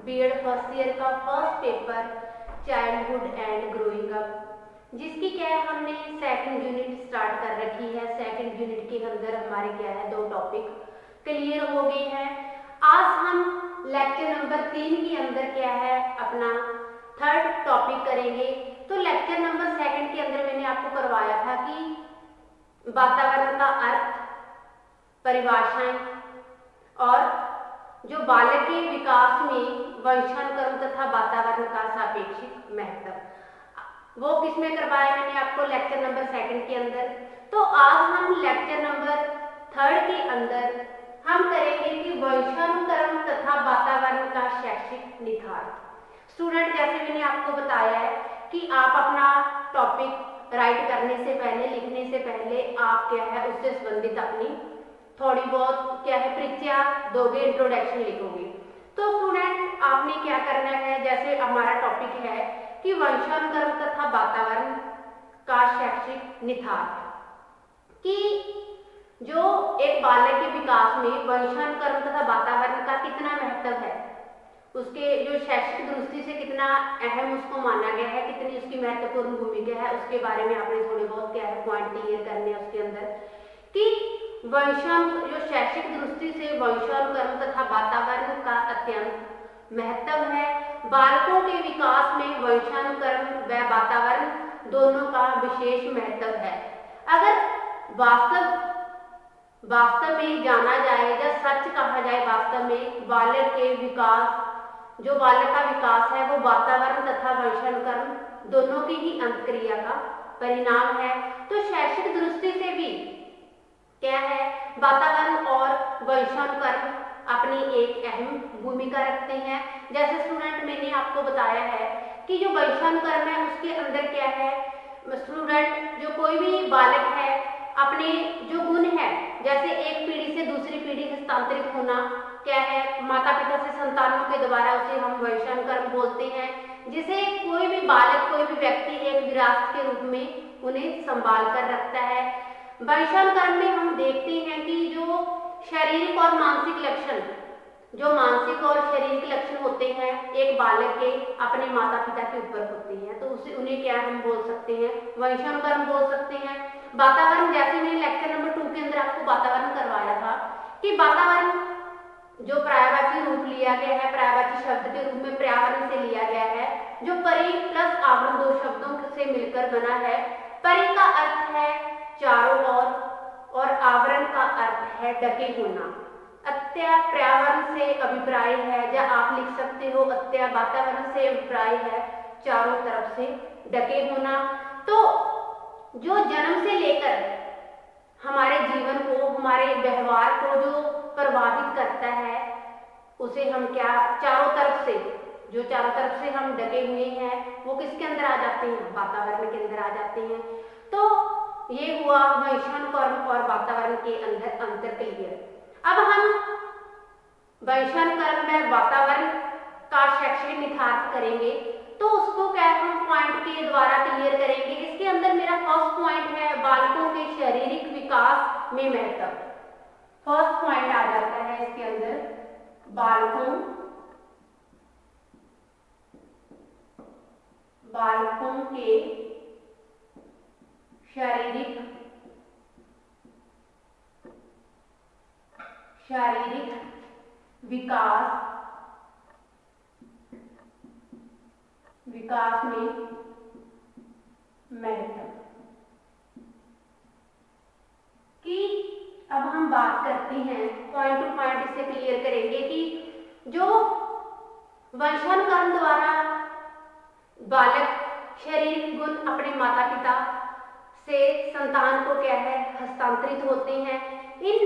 BEd first year का first paper childhood and growing up, जिसकी क्या है हमने सेकंड यूनिट स्टार्ट कर रखी है। सेकंड यूनिट के अंदर हमारे क्या है 2 टॉपिक क्लियर हो गए हैं। आज हम लेक्चर नंबर 3 के अंदर क्या है अपना थर्ड टॉपिक करेंगे। तो लेक्चर नंबर 2 के अंदर मैंने आपको करवाया था कि वातावरण का अर्थ, परिभाषाएं और जो बालक के विकास में वंशानुक्रम तथा वातावरण का सापेक्षिक महत्व, वो किसमें करवाया मैंने आपको लेक्चर नंबर 2 के अंदर। तो आज हम लेक्चर नंबर 3 के अंदर हम करेंगे कि वंशानुक्रम तथा वातावरण का शैक्षिक निहितार्थ। स्टूडेंट, जैसे मैंने आपको बताया है कि आप अपना टॉपिक राइट करने से पहले, लिखने से पहले आप क्या है उससे संबंधित अपनी थोड़ी बहुत क्या है परिचय दोगे, इंट्रोडक्शन लिखोगे। तो स्टूडेंट आपने क्या करना है, जैसे हमारा टॉपिक है कि वंशानुक्रम तथा वातावरण का शैक्षिक निहितार्थ, कि जो एक बालक के विकास में वंशानुक्रम तथा वातावरण का कितना महत्व है, उसके जो शैक्षिक दृष्टि से कितना अहम उसको माना गया है, कितनी उसकी महत्वपूर्ण भूमिका है, उसके बारे में आपने थोड़े बहुत क्या है पॉइंट क्लियर करने हैं उसके अंदर। कि जो शैक्षिक दृष्टि से वंशानुक्रम तथा वातावरण का अत्यंत महत्व है। बालकों के विकास में वंशानुक्रम व वातावरण दोनों का विशेष महत्व है। अगर वास्तव में जाना जाए या सच कहा जाए, वास्तव में बालक के विकास, जो बालक का विकास है वो वातावरण तथा वंशानुक्रम दोनों की ही अंतक्रिया का परिणाम है। तो शैक्षिक दृष्टि से भी क्या है वातावरण और वंशानुक्रम अपनी एक अहम भूमिका रखते हैं। जैसे स्टूडेंट मैंने आपको बताया है कि जो वंशानुक्रम है उसके अंदर क्या है, स्टूडेंट जो कोई भी बालक है अपने जो गुण है, जैसे एक पीढ़ी से दूसरी पीढ़ी हस्तांतरित होना, क्या है माता पिता से संतानों के द्वारा, उसे हम वंशानुक्रम बोलते हैं। जिसे कोई भी बालक, कोई भी व्यक्ति एक विरासत के रूप में उन्हें संभाल कर रखता है। वंशानुक्रम में हम देखते हैं कि जो शारीरिक और मानसिक लक्षण, जो मानसिक और शारीरिक लक्षण होते हैं एक बालक के अपने माता पिता के ऊपर होते हैं, तो उसे उन्हें क्या हम बोल सकते हैं, वंशानुक्रम बोल सकते हैं। वातावरण, जैसे मैंने लेक्चर नंबर 2 के अंदर आपको वातावरण करवाया था कि वातावरण जो पर्यायवाची रूप लिया गया है, पर्यायवाची शब्द के रूप में पर्यावरण से लिया गया है, जो परि प्लस आवरण 2 शब्दों से मिलकर बना है। परि का अर्थ है चारों ओर और आवरण का अर्थ है ढके होना। अत्या पर्यावरण से अभिप्राय है, या आप लिख सकते हो अत्या वातावरण से अभिप्राय है चारों तरफ से ढके होना। तो जो जन्म से लेकर हमारे जीवन को, हमारे व्यवहार को जो प्रभावित करता है, उसे हम क्या चारों तरफ से, जो चारों तरफ से हम ढके हुए हैं वो किसके अंदर आ जाते हैं, वातावरण के अंदर आ जाते हैं। तो ये हुआ वंशानुक्रम और वातावरण के अंदर अंतर क्लियर। अब हम वंशानुक्रम में वातावरण का शैक्षिक निहितार्थ करेंगे, तो उसको क्या हम पॉइंट के द्वारा क्लियर करेंगे। इसके अंदर मेरा फर्स्ट पॉइंट है बालकों के शारीरिक विकास में महत्व। फर्स्ट पॉइंट आ जाता है इसके अंदर बालकों के शारीरिक विकास में महत्व। कि अब हम बात करते हैं पॉइंट टू पॉइंट, इससे क्लियर करेंगे कि जो वंशानुक्रम द्वारा बालक शारीरिक गुण अपने माता पिता से संतान को क्या है हस्तांतरित होते हैं। इन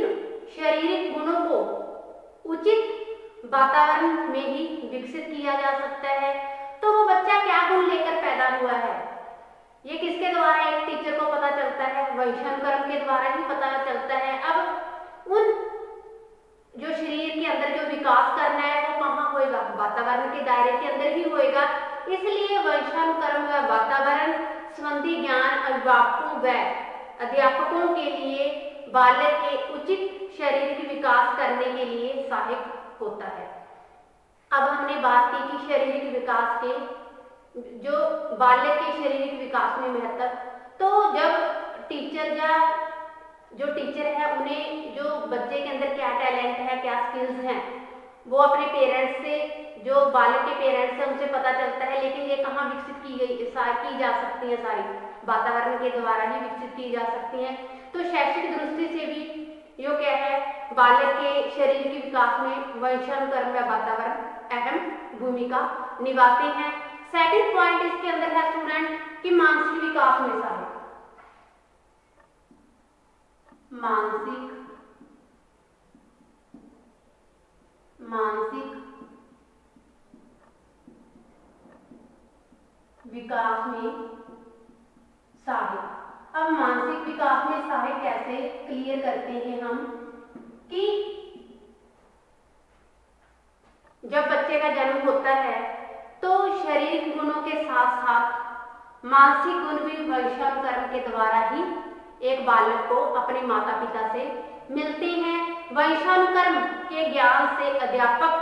शारीरिक गुणों को उचित वातावरण में ही विकसित किया जा सकता है। तो वो बच्चा क्या गुण लेकर पैदा हुआ है, ये किसके द्वारा एक टीचर को पता चलता है, वंशानुक्रम के द्वारा ही पता चलता है। अब उन जो शरीर के अंदर जो विकास करना है वो कहाँ होएगा, वातावरण के दायरे के अंदर ही होएगा। इसलिए वंशानुक्रम व वातावरण संबंधी ज्ञान अभिभावकों व अध्यापकों के लिए बालक के उचित शारीरिक विकास करने के लिए सहायक होता है। अब हमने बात की कि शारीरिक विकास के जो बालक के शारीरिक विकास में महत्व, तो जब टीचर या जो टीचर है उन्हें जो बच्चे के अंदर क्या टैलेंट है, क्या स्किल्स हैं, वो अपने पेरेंट्स से, जो बालक के पेरेंट्स हैं उनसे पता चलता है। लेकिन ये कहाँ विकसित की जा सकती है, सारी वातावरण के द्वारा ही विकसित की जा सकती हैं। तो शैक्षिक दृष्टि से भी यो क्या है, बालक के शरीर के विकास में वंशानुक्रम व वातावरण अहम भूमिका निभाते हैं। सेकंड पॉइंट इसके अंदर है स्टूडेंट कि मानसिक विकास में सहायक, मानसिक विकास में सहायक। अब मानसिक विकास में सहायक कैसे क्लियर करते हैं हम कि जब बच्चे का जन्म होता है तो शारीरिक गुणों के साथ साथ मानसिक गुण भी वंशानुक्रम के द्वारा ही एक बालक को अपने माता पिता से मिलते हैं। वंशानुक्रम के ज्ञान से अध्यापक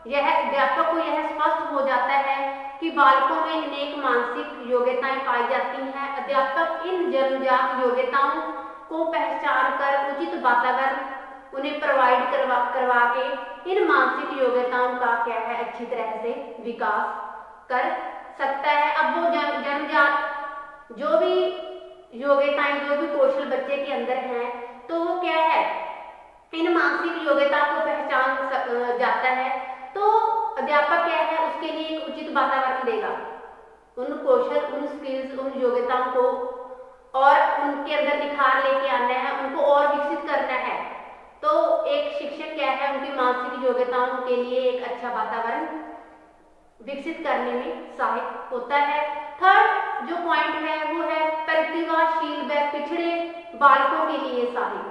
को यह स्पष्ट हो जाता है कि बालकों में अनेक मानसिक योग्यताएं पाई जाती हैं। अध्यापक इन जन्मजात योग्यताओं को पहचान कर उचित वातावरण उन्हें प्रोवाइड करवा के इन मानसिक योग्यताओं का क्या है, अच्छी तरह से विकास कर सकता है। अब वो जन्मजात जो भी योग्यताएं, जो भी कौशल बच्चे के अंदर हैं, तो वो क्या है, इन मानसिक योग्यता को पहचान जाता है। तो अध्यापक क्या है, उसके लिए एक उचित वातावरण देगा, उन कौशल, उन स्किल्स, उन योग्यताओं को और उनके अंदर निखार लेके आना है, उनको और विकसित करना है। तो एक शिक्षक क्या है, उनकी मानसिक योग्यताओं के लिए एक अच्छा वातावरण विकसित करने में सहायक होता है। थर्ड जो पॉइंट है वो है प्रतिभाशील व पिछड़े बालकों के लिए सहायक।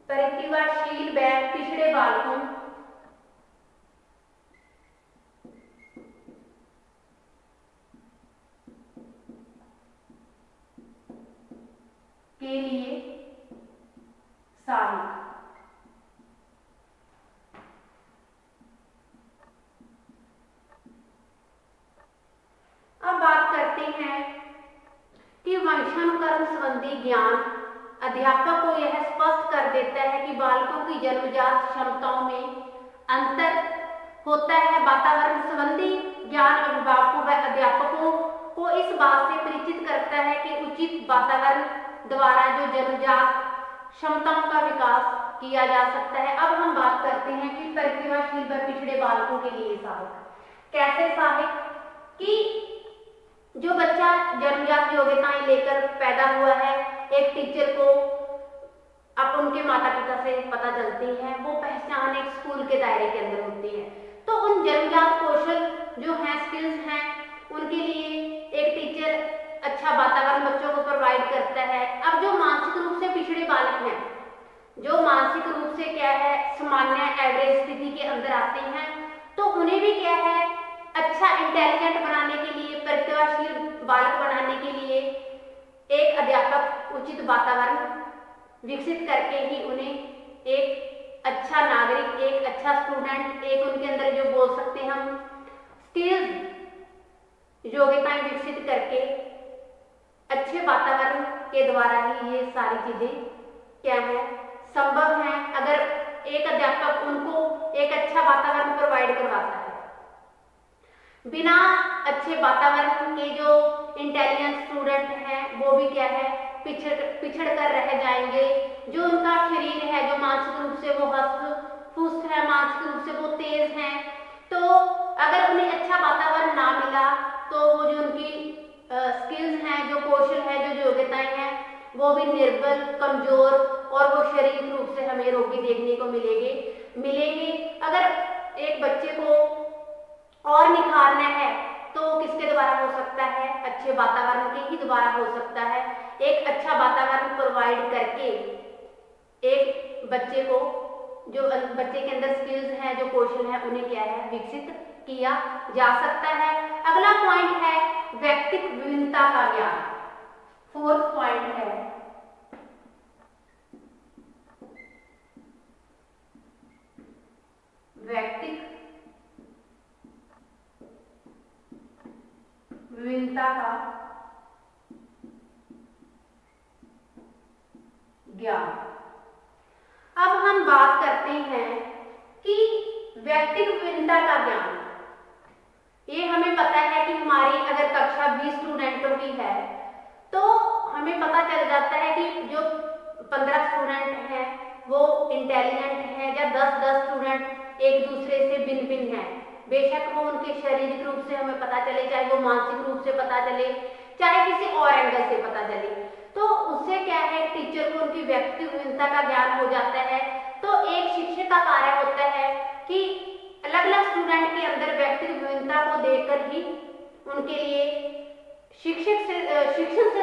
प्रतिभाशील व पिछड़े बालकों के लिए सहायक। अब बात करते हैं कि वंशानुक्रम संबंधी ज्ञान अध्यापक को यह स्पष्ट कर देता है कि बालकों की जन्मजात क्षमताओं में अंतर होता है। वातावरण संबंधी ज्ञान अभिभावकों व अध्यापकों को इस बात से परिचित करता है कि उचित वातावरण द्वारा जो जन्मजात क्षमताओं का विकास किया जा सकता है। अब हम बात करते हैं कि प्रतिभाशील व पिछड़े बालकों के लिए सहायक कैसे सहायक, कि जो बच्चा जन्मजात योग्यताएं लेकर पैदा हुआ है, एक टीचर को अब उनके माता पिता से पता चलती है, वो पहचान एक स्कूल के दायरे के अंदर होती है। तो उन जन्मजात कौशल जो हैं, स्किल्स हैं, उनके लिए एक टीचर अच्छा वातावरण बच्चों को प्रोवाइड करता है। अब जो मानसिक रूप से पिछड़े बालक हैं, जो मानसिक रूप से क्या है, सामान्य एवरेज स्थिति के अंदर आते हैं, तो उन्हें भी क्या है, अच्छा इंटेलिजेंट बनाने के लिए, प्रतिभाशील बालक बनाने के लिए एक अध्यापक उचित वातावरण विकसित करके ही उन्हें एक अच्छा नागरिक, एक अच्छा स्टूडेंट, एक उनके अंदर जो बोल सकते हैं हम स्किल्स, योग्यताएं विकसित करके अच्छे वातावरण के द्वारा ही ये सारी चीजें क्या है, संभव है। अगर एक अध्यापक उनको एक अच्छा वातावरण प्रोवाइड करवाता है, बिना अच्छे वातावरण के जो इंटेलिजेंट स्टूडेंट हैं वो भी क्या है, पिछड़ कर रह जाएंगे। जो उनका शरीर है, जो मानसिक रूप से वो हस्त पुष्ट है, मानसिक रूप से वो तेज हैं, तो अगर उन्हें अच्छा वातावरण ना मिला तो वो जो उनकी स्किल्स हैं, जो कौशल है, जो योग्यताएं हैं, वो भी निर्बल, कमजोर और वो शारीरिक रूप से हमें रोगी देखने को मिलेंगे। अगर एक बच्चे को और निखारना है तो किसके द्वारा हो सकता है, अच्छे वातावरण के ही द्वारा हो सकता है। एक अच्छा वातावरण प्रोवाइड करके एक बच्चे को, जो बच्चे के अंदर स्किल्स हैं, जो कौशल है, उन्हें क्या है, विकसित किया जा सकता है। अगला पॉइंट है व्यक्तिक विभिन्नता का ज्ञान। फोर्थ पॉइंट है व्यक्तिक विभिन्नता का ज्ञान। अब हम बात करते हैं कि व्यक्तिक विभिन्नता का ज्ञान, ये हमें पता है कि हमारी अगर कक्षा 20 स्टूडेंटों की है तो हमें पता चल जाता है कि जो 15 स्टूडेंट हैं वो इंटेलिजेंट हैं या 10-10 स्टूडेंट एक दूसरे से भिन्न भिन्न हैं। बेशक वो उनके शारीरिक रूप से हमें पता चले, चाहे वो मानसिक रूप से पता चले, चाहे किसी और एंगल से पता चले, तो उससे क्या है टीचर को उनकी व्यक्तिगत विभिन्नता का ज्ञान हो जाता है। तो एक शिक्षक का कार्य होता है कि अलग अलग स्टूडेंट के अंदर व्यक्तिगत विभिन्नता को देखकर ही उनके लिए शिक्षण से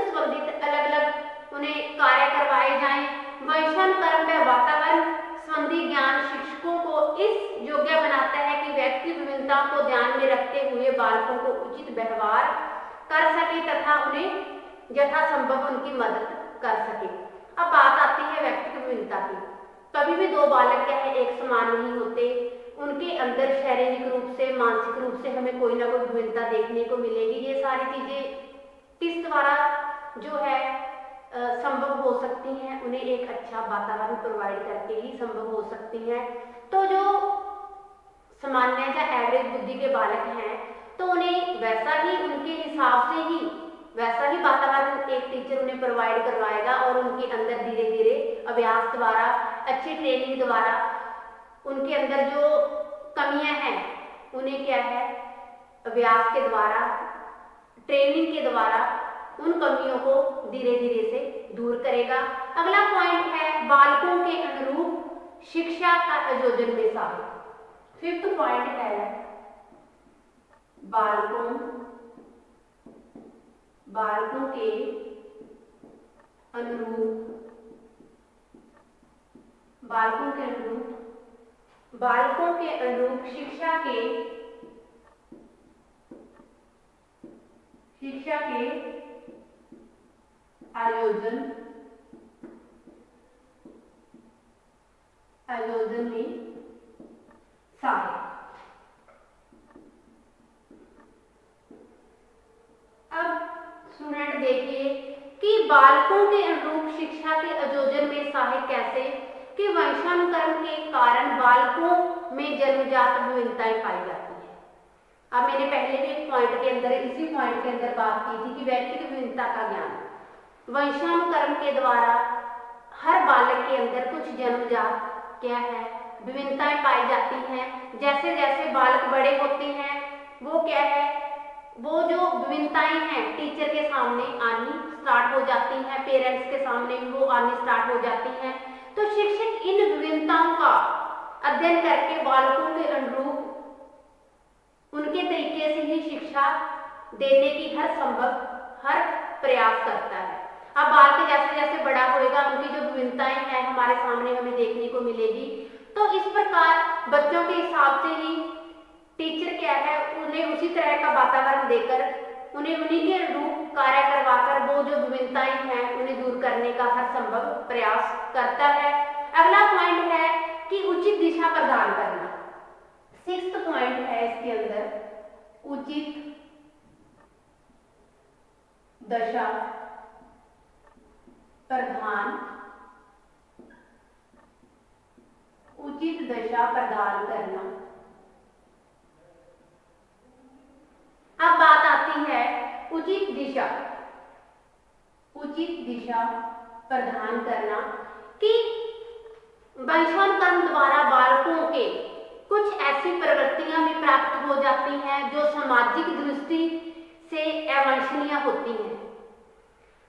संबंधित अलग अलग उन्हें कार्य करवाए जाएं। वंशानुक्रम व वातावरण संबंधी ज्ञान शिक्षकों को इस योग्य बनाता है कि व्यक्तिगत विभिन्नता को ध्यान में रखते हुए बालकों को उचित व्यवहार कर सके तथा उन्हें यथासंभव उनकी मदद कर सके। अब बात आती है व्यक्तिगत विभिन्नता की। कभी भी दो बालक क्या है एक समान नहीं होते, उनके अंदर शारीरिक रूप से, मानसिक रूप से हमें कोई ना कोई विभिन्नता देखने को मिलेगी। ये सारी चीजें किस द्वारा जो है संभव हो सकती हैं, उन्हें एक अच्छा वातावरण प्रोवाइड करके ही संभव हो सकती हैं। तो जो सामान्य या एवरेज बुद्धि के बालक हैं तो उन्हें वैसा ही, उनके हिसाब से ही वैसा ही वातावरण एक टीचर उन्हें प्रोवाइड करवाएगा और उनके अंदर धीरे धीरे अभ्यास द्वारा, अच्छी ट्रेनिंग द्वारा उनके अंदर जो कमियां हैं उन्हें क्या है अभ्यास के द्वारा, ट्रेनिंग के द्वारा उन कमियों को धीरे धीरे से दूर करेगा। अगला पॉइंट है बालकों के अनुरूप शिक्षा का आयोजन में शामिल। फिफ्थ पॉइंट है बालकों के अनुरूप शिक्षा के आयोजन में शामिल। अब स्टूडेंट देखिए कि बालकों के अनुरूप शिक्षा के आयोजन में सहायक कैसे कि वंशानुक्रम के कारण बालकों में जन्मजात विभिन्नताएं पाई जाती है। अब मैंने पहले भी एक पॉइंट के अंदर, इसी पॉइंट के अंदर बात की थी कि व्यक्तिगत विभिन्नता का ज्ञान वंशानुक्रम के द्वारा हर बालक के अंदर कुछ जन्मजात क्या है विभिन्नताएं पाई जाती हैं। जैसे जैसे बालक बड़े होते हैं वो क्या है, वो जो विभिन्नताएं हैं टीचर के सामने आनी स्टार्ट हो जाती हैं, पेरेंट्स के सामने भी वो आनी स्टार्ट हो जाती हैं। तो शिक्षक इन विभिन्नताओं का अध्ययन करके बालकों के अनुरूप उनके तरीके से ही शिक्षा देने की हर प्रयास करता है। अब बालक जैसे जैसे बड़ा होएगा उनकी जो विभिन्नताएं हैं हमारे सामने हमें देखने को मिलेगी। तो इस प्रकार बच्चों के हिसाब से ही टीचर क्या है उन्हें उसी तरह का वातावरण देकर उन्हें उन्हीं के अनुरूप कार्य करवाकर वो जो विभिन्नताएं हैं उन्हें दूर करने का हर संभव प्रयास करता है। अगला पॉइंट है कि उचित दिशा प्रदान करना। सिक्स्थ पॉइंट है इसके अंदर उचित दिशा प्रदान करना। अब बात आती है उचित दिशा प्रदान करना कि वंशानुक्रम द्वारा बालकों के कुछ ऐसी प्रवृत्तियां भी प्राप्त हो जाती हैं जो सामाजिक दृष्टि से अवांछनीय होती हैं।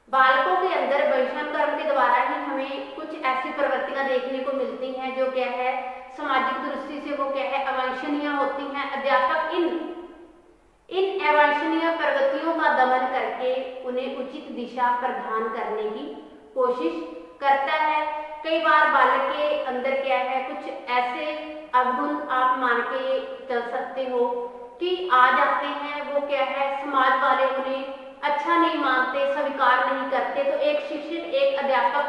बालकों के अंदर वंशानुक्रम के द्वारा ही हमें कुछ ऐसी प्रवृत्तियां देखने को मिलती हैं जो क्या है सामाजिक दृष्टि से वो क्या है अवांछनीय होती हैं। अध्यापक इन अवांछनीय प्रवृत्तियों का दमन करके उन्हें उचित दिशा प्रदान करने की कोशिश करता है। कई बार बालक के अंदर क्या है कुछ ऐसे अवगुण आप मान के चल सकते हो कि आ जाते हैं, वो क्या है, समाज वाले उन्हें अच्छा नहीं मानते, स्वीकार नहीं करते, तो एक शिक्षक, एक अध्यापक,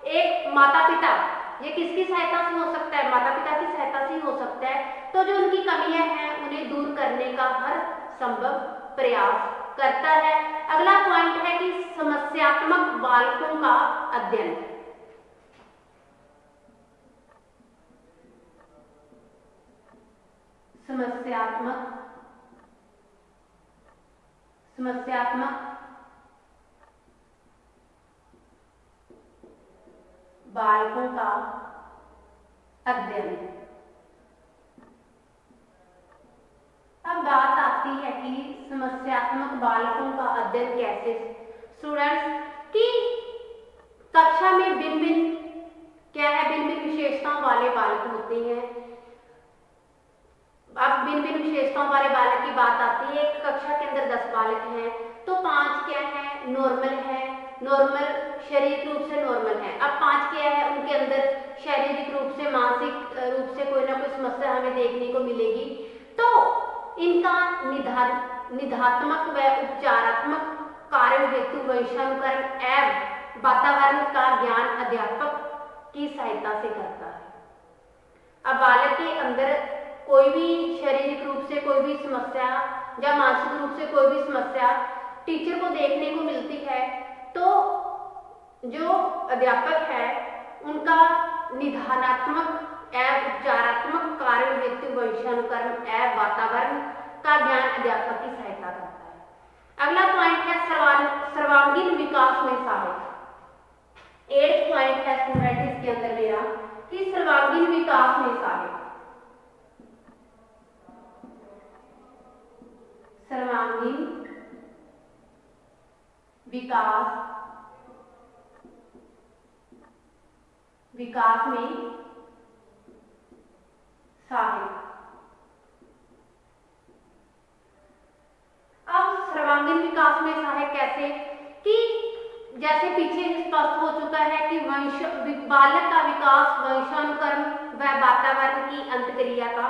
एक माता पिता, ये किसकी सहायता से हो सकता है, माता पिता की सहायता से हो सकता है। तो जो उनकी कमियां हैं उन्हें दूर करने का हर संभव प्रयास करता है। अगला पॉइंट है कि समस्यात्मक बालकों का अध्ययन। समस्यात्मक बालकों का अध्ययन। अब बात आती है कि समस्यात्मक बालकों का अध्ययन कैसे। स्टूडेंट्स की कक्षा में भिन्न भिन्न क्या है, भिन्न भिन्न विशेषताओं वाले बालक होते हैं। अब भिन्न भिन्न विशेषताओं वाले बालक की बात आती है। एक कक्षा के अंदर 10 बालक हैं, तो 5 क्या है, नॉर्मल है, नॉर्मल शारीरिक रूप से नॉर्मल है। अब 5 क्या है, उनके अंदर शारीरिक रूप से, मानसिक रूप से कोई ना कोई समस्या हमें देखने को मिलेगी। तो इनका निधात्मक व उपचारात्मक कार्य हेतु वंशानुकरण एवं वातावरण का ज्ञान अध्यापक की सहायता से करता है। अब बालक के अंदर कोई भी शारीरिक रूप से कोई भी समस्या या मानसिक रूप से कोई भी समस्या टीचर को देखने को मिलती है, तो जो अध्यापक है उनका निधानात्मक एवं उपचारात्मक कार्य हेतु वंशानुकरण एवं वातावरण का ज्ञान अध्यापक की सहायता करता है। अगला पॉइंट है सर्वांगीण विकास में सहायक। 8th पॉइंट है स्टूडेंट इसके अंदर मेरा कि सर्वांगीण विकास में सहायक। सर्वांगीण विकास में सहायक। अब सर्वांगीण विकास में सहायक कैसे, कि जैसे पीछे स्पष्ट हो चुका है कि बालक का विकास वंशानुक्रम व वातावरण की अंतक्रिया का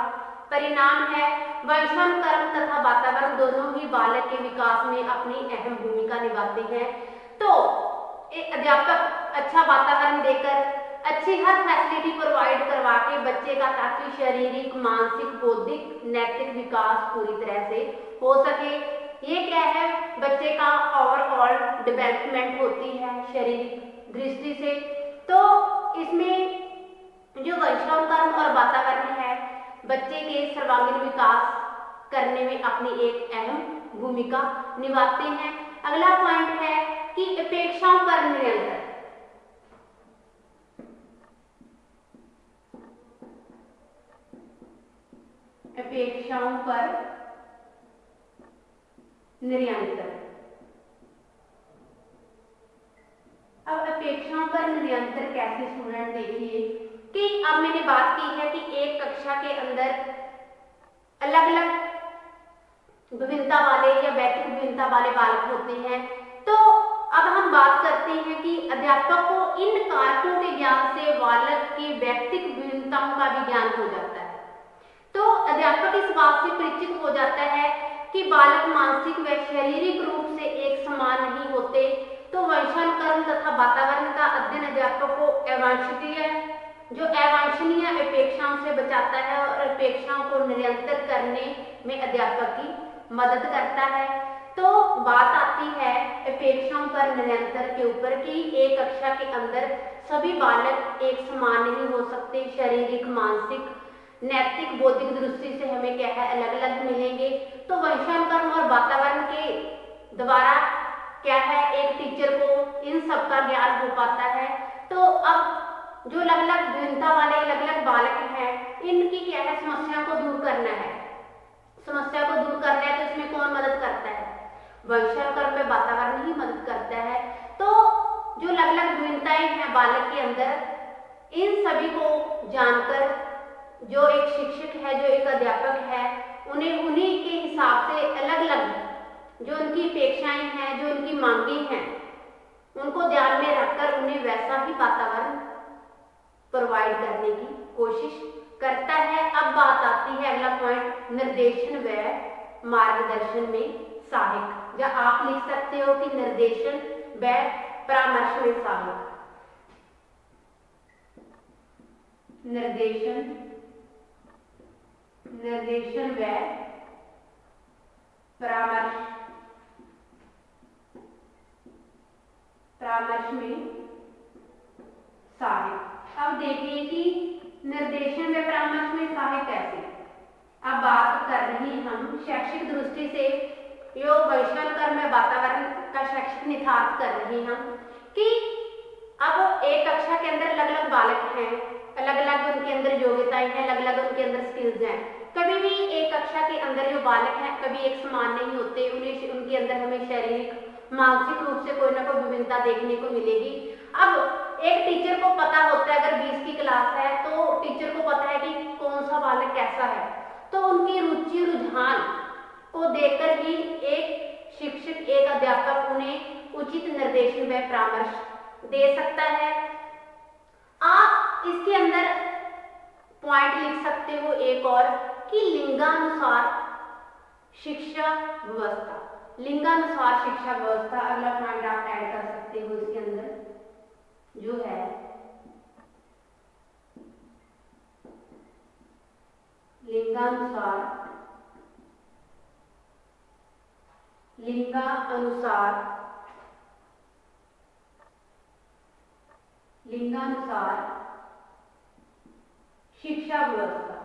परिणाम है। वंशानुक्रम तथा वातावरण दोनों ही बालक के विकास में अपनी अहम भूमिका निभाते हैं। तो एक अध्यापक अच्छा वातावरण देकर अच्छी हर फैसिलिटी प्रोवाइड करवा के बच्चे का ताकि शारीरिक, मानसिक, बौद्धिक, नैतिक विकास पूरी तरह से हो सके। ये क्या है, बच्चे का ओवरऑल डेवलपमेंट होती है शारीरिक दृष्टि से। तो इसमें जो वंशानुक्रम और वातावरण है बच्चे के सर्वांगीण विकास करने में अपनी एक अहम भूमिका निभाते हैं। अगला पॉइंट है कि अपेक्षाओं पर नियंत्रण। अपेक्षाओं पर नियंत्रण। अब अपेक्षाओं पर नियंत्रण कैसे स्टूडेंट देखिए कि अब मैंने बात की है कि एक कक्षा के अंदर अलग अलग विभिन्नता वाले या व्यक्तिगत विभिन्नता वाले बालक होते हैं। तो अब हम बात करते हैं कि अध्यापक को इन कारकों के ज्ञान से बालक की व्यक्तिगत विभिन्नताओं का भी ज्ञान हो जाता है। तो अध्यापक इस बात से परिचित हो जाता है कि बालक मानसिक व शारीरिक रूप से एक समान नहीं होते। तो वंशानुक्रम तथा वातावरण का अध्ययन अध्यापक को अवांछनीय अपेक्षाओं से बचाता है और अपेक्षाओं को नियंत्रित करने में अध्यापक की मदद करता है। तो बात आती है अपेक्षाओं पर नियंत्रण के ऊपर कि एक कक्षा के अंदर सभी बालक एक समान नहीं हो सकते। शारीरिक, मानसिक, नैतिक, बौद्धिक दृष्टि से हमें क्या है अलग अलग मिलेंगे। तो वंशानुक्रम और वातावरण के द्वारा क्या है एक टीचर को इन सब का ज्ञान हो पाता है। तो अब जो अलग अलग भिन्नता वाले अलग अलग बालक हैं इनकी क्या है समस्या को दूर करना है। समस्या को दूर करना है तो इसमें कौन मदद करता है, वंशानुक्रम में वातावरण ही मदद करता है। तो जो अलग अलग भिन्नताएं हैं बालक के अंदर इन सभी को जानकर जो एक शिक्षक है, जो एक अध्यापक है, उन्हें उन्हीं के हिसाब से अलग अलग जो उनकी अपेक्षाएं हैं, जो उनकी मांगे हैं, उनको ध्यान में रखकर उन्हें वैसा ही वातावरण प्रोवाइड करने की कोशिश करता है। अब बात आती है अगला पॉइंट निर्देशन व मार्गदर्शन में सहायक। या आप लिख सकते हो कि निर्देशन व परामर्श में सहायक। निर्देशन व परामर्श में सहायक। अब देखिए कि निर्देशन व परामर्श में सहायक कैसे। अब बात कर रही हम शैक्षिक दृष्टि से योग वैश्विकरण में वातावरण का शैक्षिक निहितार्थ कर रहे हैं कि अब एक कक्षा के अंदर अलग अलग बालक हैं, अलग अलग उनके अंदर योग्यताएं हैं, अलग अलग उनके अंदर स्किल्स हैं। कभी भी एक कक्षा के अंदर जो बालक हैं कभी एक समान नहीं होते, उनके अंदर हमें शारीरिक मानसिक रूप से कोई ना कोई विभिन्नता देखने को मिलेगी। अब एक टीचर को पता होता है, अगर 20 की क्लास है तो टीचर को पता है कि कौन सा बालक कैसा है, तो उनकी रुचि रुझान को देखकर ही एक शिक्षक एक अध्यापक उन्हें उचित निर्देशन व परामर्श दे सकता है। आप इसके अंदर पॉइंट लिख सकते हो एक और कि लिंगानुसार शिक्षा व्यवस्था। लिंगानुसार शिक्षा व्यवस्था अगला पॉइंट आप ऐड कर सकते हो इसके अंदर जो है लिंगानुसार शिक्षा व्यवस्था।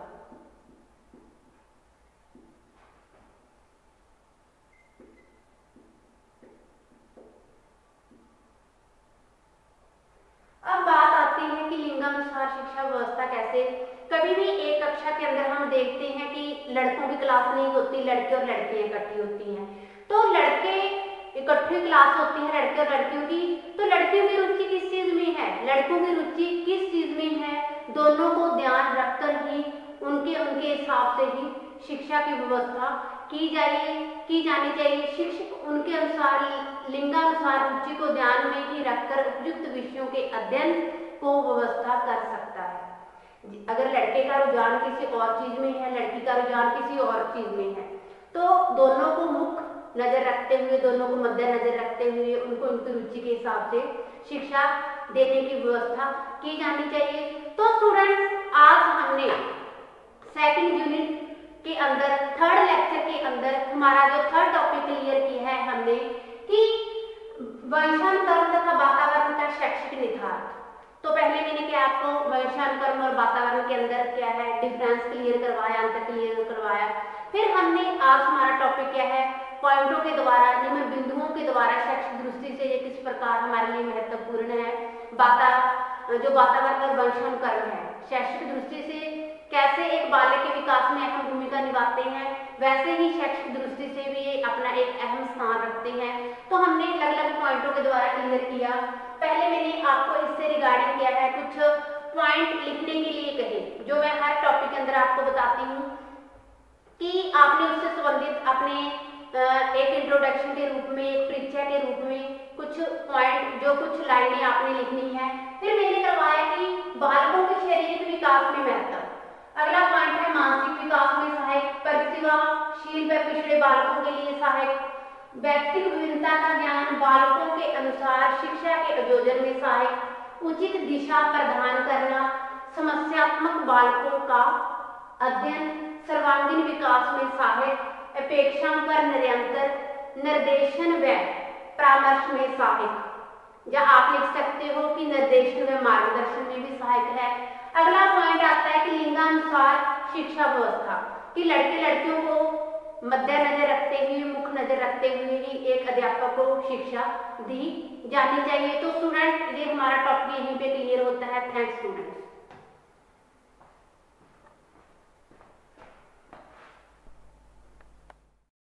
अब बात आती है कि लिंगानुसार शिक्षा व्यवस्था कैसे। कभी भी एक कक्षा के अंदर हम देखते हैं कि लड़कों की क्लास नहीं होती, लड़के और लड़कियां इकट्ठी होती हैं। तो लड़के इकट्ठी क्लास होती है लड़के और लड़कियों की, तो लड़कियों की रुचि किस चीज में है, लड़कों की रुचि किस चीज में है, दोनों को ध्यान रखकर ही उनके हिसाब से ही शिक्षा की व्यवस्था की जानी चाहिए। शिक्षक उनके अनुसार लिंगानुसार रुचि को ध्यान में ही रखकर उपयुक्त विषयों के अध्ययन को व्यवस्था कर सकता है। अगर लड़के का रुझान किसी और चीज में है, लड़की का रुझान किसी और चीज में है, तो दोनों को मुख्य नजर रखते हुए, दोनों को मद्देनजर रखते हुए उनको उनकी रुचि के हिसाब से शिक्षा देने की व्यवस्था की जानी चाहिए। तो स्टूडेंट्स, आज हमने सेकंड यूनिट के अंदर थर्ड लेक्चर के अंदर हमारा जो थर्ड टॉपिक क्लियर किया है हमने कि वंशानुक्रम तथा वातावरण का शैक्षिक निहितार्थ। तो पहले मैंने क्या आपको वंशानुक्रम और वातावरण के अंदर क्या है डिफरेंस क्लियर करवाया, अंतर क्लियर करवाया। फिर हमने आज हमारा टॉपिक क्या है पॉइंटों के द्वारा, निम्न बिंदुओं के द्वारा शैक्षिक दृष्टि से ये किस प्रकार हमारे लिए महत्वपूर्ण है। जो वातावरण और वंशानुक्रम है शैक्षिक दृष्टि से कैसे एक बालक के विकास में अहम भूमिका निभाते हैं, वैसे ही शैक्षिक दृष्टि से भी ये अपना एक अहम स्थान रखते हैं। तो हमने अलग अलग पॉइंटों के द्वारा क्लियर किया। पहले मैंने आपको इससे रिगार्डिंग किया है कुछ पॉइंट लिखने के लिए कहे, जो मैं हर टॉपिक के अंदर आपको बताती हूँ कि आपने उससे संबंधित अपने एक इंट्रोडक्शन के रूप में, एक परिचय के रूप में कुछ पॉइंट, जो कुछ लाइनें आपने लिखनी है। फिर मैंने करवाया कि बालकों के शारीरिक विकास में महत्व। अगला पॉइंट है मानसिक विकास में सहायक, प्रतिभाशील व पिछड़े बालकों के लिए सहायक, व्यक्तिगत विभिन्नता का ज्ञान बालकों के अनुसार शिक्षा के आयोजन में सहायक, उचित दिशा प्रदान करना, समस्यात्मक बालकों का अध्ययन सर्वांगीण विकास में सहायक, अपेक्षाओं पर निरंतर निर्देशन व परामर्श में सहायक। या आप लिख सकते हो कि निर्देशन व मार्गदर्शन में भी सहायक है। अगला पॉइंट आता है कि लिंगानुसार शिक्षा व्यवस्था, कि लड़के लड़कियों को मद्देनजर रखते हुए, मुख्य नजर रखते हुए ही एक अध्यापक को शिक्षा दी जानी चाहिए। तो स्टूडेंट, ये हमारा टॉपिक यहीं पे क्लियर होता है। Thanks students.